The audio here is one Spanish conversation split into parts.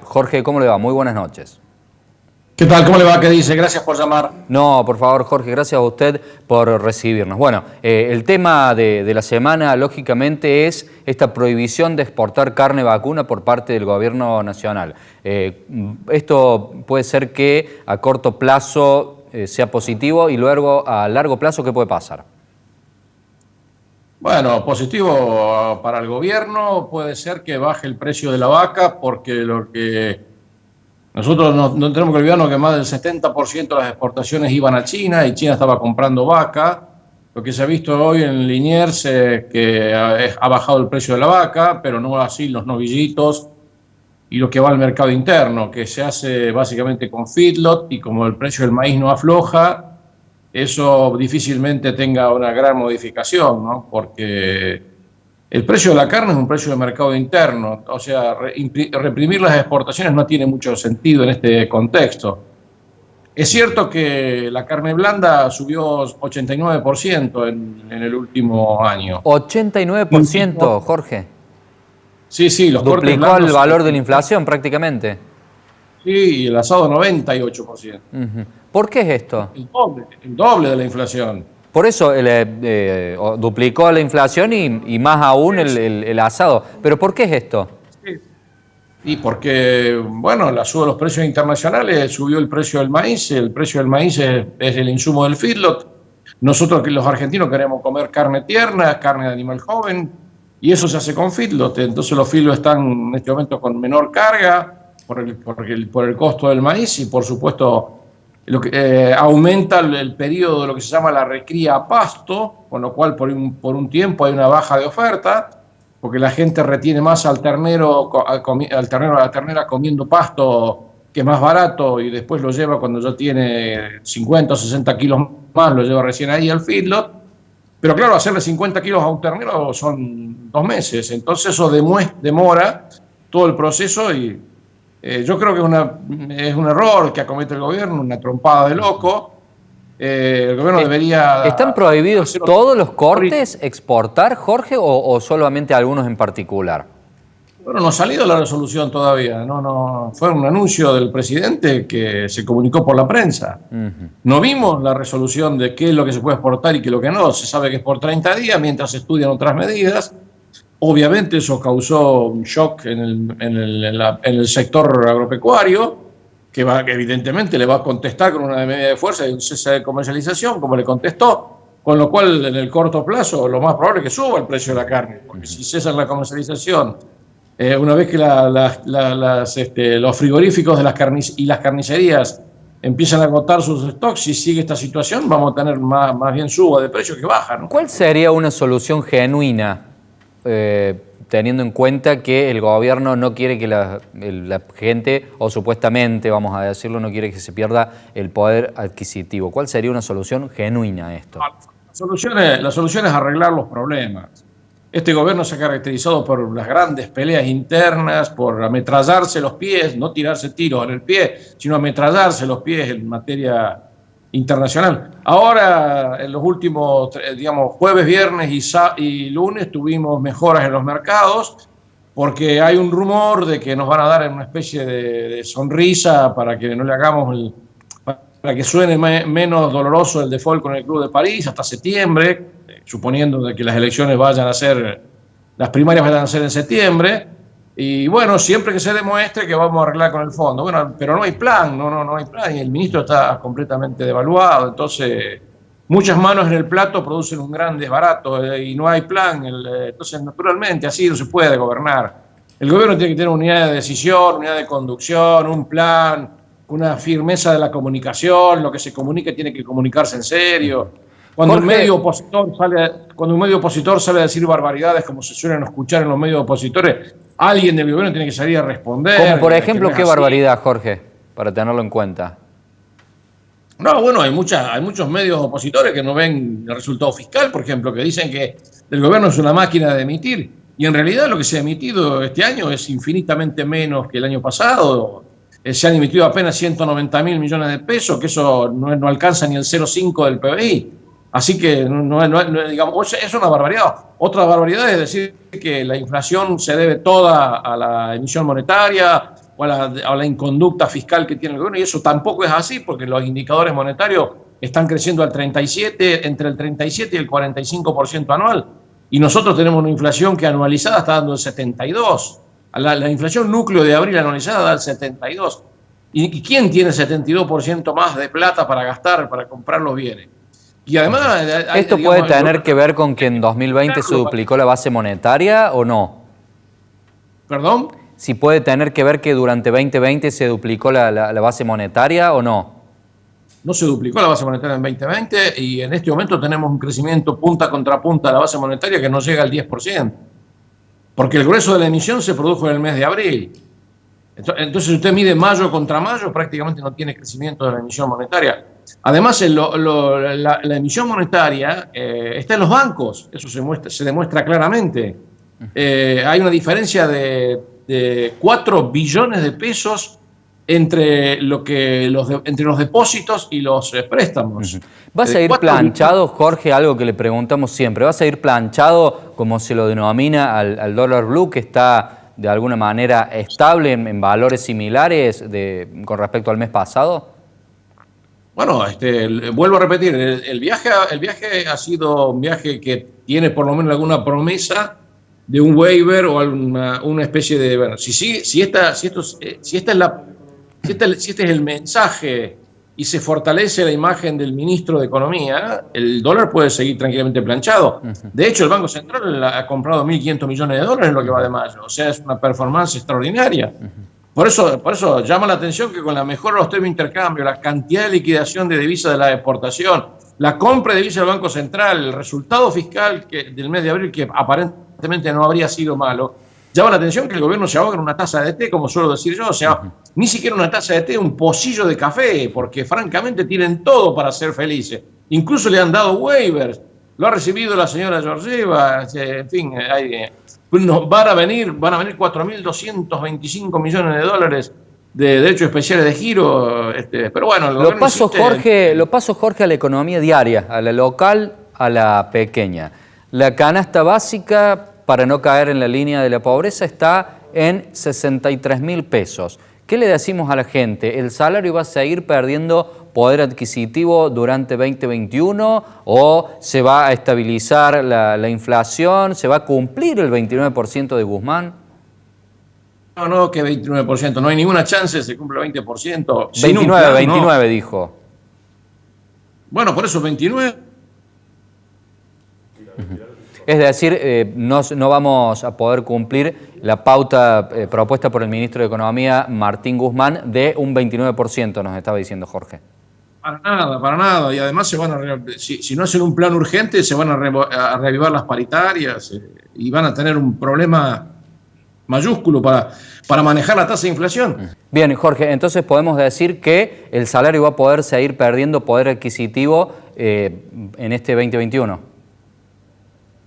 Jorge, ¿cómo le va? Muy buenas noches. ¿Qué tal? ¿Cómo le va? ¿Qué dice? Gracias por llamar. No, por favor, Jorge, gracias a usted por recibirnos. Bueno, el tema de la semana, lógicamente, es esta prohibición de exportar carne vacuna por parte del gobierno nacional. Esto puede ser que a corto plazo sea positivo y luego a largo plazo, ¿qué puede pasar? Bueno, positivo para el gobierno puede ser que baje el precio de la vaca, porque lo que nosotros no tenemos que olvidarnos que más del 70% de las exportaciones iban a China y China estaba comprando vaca. Lo que se ha visto hoy en Liniers es que ha bajado el precio de la vaca, pero no así los novillitos y lo que va al mercado interno, que se hace básicamente con feedlot, y como el precio del maíz no afloja, eso difícilmente tenga una gran modificación, ¿no? Porque el precio de la carne es un precio de mercado interno, o sea, reprimir las exportaciones no tiene mucho sentido en este contexto. Es cierto que la carne blanda subió 89% en el último año. 89%, Jorge. Sí, los cortes Duplicó el blandos. valor de la inflación prácticamente. Sí, y el asado 98%. ¿Por qué es esto? El doble de la inflación. Por eso duplicó la inflación y más aún el asado. ¿Pero por qué es esto? Sí. Y porque, bueno, la suba de los precios internacionales, subió el precio del maíz. El precio del maíz es el insumo del feedlot. Nosotros, los argentinos, queremos comer carne tierna, carne de animal joven, y eso se hace con feedlot. Entonces los feedlots están en este momento con menor carga por el costo del maíz, y por supuesto aumenta el periodo de lo que se llama la recría a pasto, con lo cual por un tiempo hay una baja de oferta, porque la gente retiene más al ternero, a la ternera comiendo pasto, que es más barato, y después lo lleva cuando ya tiene 50 o 60 kilos más, lo lleva recién ahí al feedlot. Pero claro, hacerle 50 kilos a un ternero son 2 meses, entonces eso demora todo el proceso, y yo creo que es un error que acomete el gobierno, una trompada de loco. El gobierno debería... ¿Están prohibidos todos los cortes exportar, Jorge, o solamente algunos en particular? Bueno, no ha salido la resolución todavía. No, fue un anuncio del presidente que se comunicó por la prensa. No vimos la resolución de qué es lo que se puede exportar y qué es lo que no. Se sabe que es por 30 días mientras se estudian otras medidas. Obviamente eso causó un shock en el sector agropecuario, que evidentemente le va a contestar con una medida de fuerza y un cese de comercialización, como le contestó, con lo cual en el corto plazo lo más probable es que suba el precio de la carne, porque si cesan la comercialización, una vez que los frigoríficos de las carnicerías empiezan a agotar sus stocks, si sigue esta situación vamos a tener más bien suba de precios que baja, ¿no? ¿Cuál sería una solución genuina, teniendo en cuenta que el gobierno no quiere que la gente, o supuestamente, vamos a decirlo, no quiere que se pierda el poder adquisitivo? ¿Cuál sería una solución genuina a esto? La solución es arreglar los problemas. Este gobierno se ha caracterizado por las grandes peleas internas, por ametrallarse los pies, no tirarse tiros en el pie, sino ametrallarse los pies en materia internacional. Ahora, en los últimos, jueves, viernes y lunes, tuvimos mejoras en los mercados, porque hay un rumor de que nos van a dar una especie de sonrisa para que no le hagamos para que suene menos doloroso el default con el Club de París hasta septiembre, suponiendo de que las las primarias vayan a ser en septiembre. Y bueno, siempre que se demuestre que vamos a arreglar con el fondo. Bueno, pero no hay plan, no hay plan, y el ministro está completamente devaluado. Entonces, muchas manos en el plato producen un gran desbarato, y no hay plan. Entonces, naturalmente, así no se puede gobernar. El gobierno tiene que tener unidad de decisión, unidad de conducción, un plan, una firmeza de la comunicación. Lo que se comunique tiene que comunicarse en serio. Cuando un medio opositor sale a decir barbaridades, como se suelen escuchar en los medios opositores, alguien del gobierno tiene que salir a responder. Como por ejemplo, ¿qué barbaridad, Jorge? Para tenerlo en cuenta. No, bueno, hay muchos medios opositores que no ven el resultado fiscal, por ejemplo, que dicen que el gobierno es una máquina de emitir, y en realidad lo que se ha emitido este año es infinitamente menos que el año pasado. Se han emitido apenas 190.000 millones de pesos, que eso no alcanza ni el 0,5 del PBI. Así que digamos, es una barbaridad. Otra barbaridad es decir que la inflación se debe toda a la emisión monetaria, a la inconducta fiscal que tiene el gobierno, y eso tampoco es así, porque los indicadores monetarios están creciendo al 37, entre el 37 y el 45% anual, y nosotros tenemos una inflación que anualizada está dando el 72%. La inflación núcleo de abril anualizada da el 72%. ¿Y quién tiene 72% más de plata para gastar, para comprar los bienes? Y además... ¿Esto puede tener que ver con que en 2020 se duplicó la base monetaria o no? ¿Perdón? Si puede tener que ver que durante 2020 se duplicó la base monetaria o no. No se duplicó la base monetaria en 2020 y en este momento tenemos un crecimiento punta contra punta de la base monetaria que no llega al 10%. Porque el grueso de la emisión se produjo en el mes de abril. Entonces, si usted mide mayo contra mayo, prácticamente no tiene crecimiento de la emisión monetaria. Además, la emisión monetaria está en los bancos, eso se demuestra claramente. Hay una diferencia de 4 billones de pesos entre los depósitos y los préstamos. ¿Vas a ir planchado, Jorge, algo que le preguntamos siempre? ¿Vas a ir planchado, como se lo denomina, al dólar blue, que está de alguna manera estable en valores similares con respecto al mes pasado? Bueno, vuelvo a repetir, el viaje ha sido un viaje que tiene por lo menos alguna promesa de un waiver o una especie de... Bueno, si este es el mensaje y se fortalece la imagen del ministro de Economía, el dólar puede seguir tranquilamente planchado. De hecho, el Banco Central ha comprado 1.500 millones de dólares en lo que va de mayo. O sea, es una performance extraordinaria. Por eso llama la atención que con la mejora de los términos de intercambio, la cantidad de liquidación de divisas de la exportación, la compra de divisas del Banco Central, el resultado fiscal del mes de abril, que aparentemente no habría sido malo, llama la atención que el gobierno se ahoga en una taza de té, como suelo decir yo, o sea, ni siquiera una taza de té, un pocillo de café, porque francamente tienen todo para ser felices. Incluso le han dado waivers, lo ha recibido la señora Georgieva, en fin, van a venir 4.225 millones de dólares de derechos especiales de giro, pero bueno... Lo paso, Jorge, a la economía diaria, a la local, a la pequeña. La canasta básica, para no caer en la línea de la pobreza, está en 63.000 pesos. ¿Qué le decimos a la gente? ¿El salario va a seguir perdiendo poder adquisitivo durante 2021 o se va a estabilizar la inflación? ¿Se va a cumplir el 29% de Guzmán? No, que 29%. No hay ninguna chance se cumple el 20%. 29 dijo. Bueno, por eso 29. Es decir, no vamos a poder cumplir la pauta propuesta por el ministro de Economía, Martín Guzmán, de un 29%, nos estaba diciendo Jorge. Para nada. Y además si no hacen un plan urgente, se van a reavivar las paritarias y van a tener un problema mayúsculo para manejar la tasa de inflación. Bien, Jorge, entonces podemos decir que el salario va a poder seguir perdiendo poder adquisitivo en este 2021.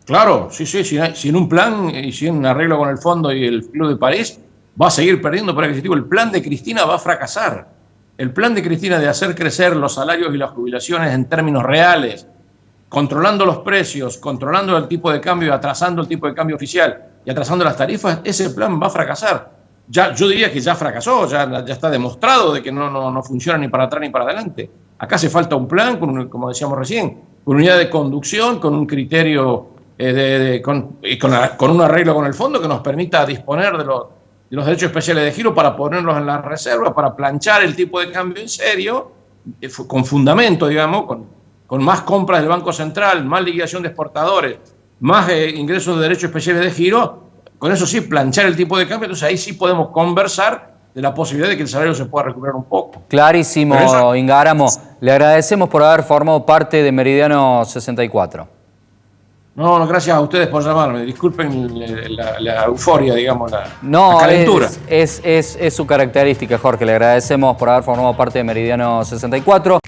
Claro, sí, sin un plan y sin un arreglo con el Fondo y el Club de París, va a seguir perdiendo poder adquisitivo. El plan de Cristina va a fracasar. El plan de Cristina de hacer crecer los salarios y las jubilaciones en términos reales, controlando los precios, controlando el tipo de cambio, atrasando el tipo de cambio oficial y atrasando las tarifas, ese plan va a fracasar. Yo diría que ya fracasó, ya está demostrado de que no funciona ni para atrás ni para adelante. Acá hace falta un plan, como decíamos recién, con unidad de conducción, con un criterio... con un arreglo con el fondo que nos permita disponer de los derechos especiales de giro para ponerlos en la reserva, para planchar el tipo de cambio en serio, con fundamento, digamos, con más compras del Banco Central, más liquidación de exportadores, más ingresos de derechos especiales de giro, con eso sí, planchar el tipo de cambio, entonces ahí sí podemos conversar de la posibilidad de que el salario se pueda recuperar un poco. Clarísimo, Ingáramo. Le agradecemos por haber formado parte de Meridiano 64. No, gracias a ustedes por llamarme. Disculpen la euforia, digamos, la calentura. Es su característica, Jorge. Le agradecemos por haber formado parte de Meridiano 64.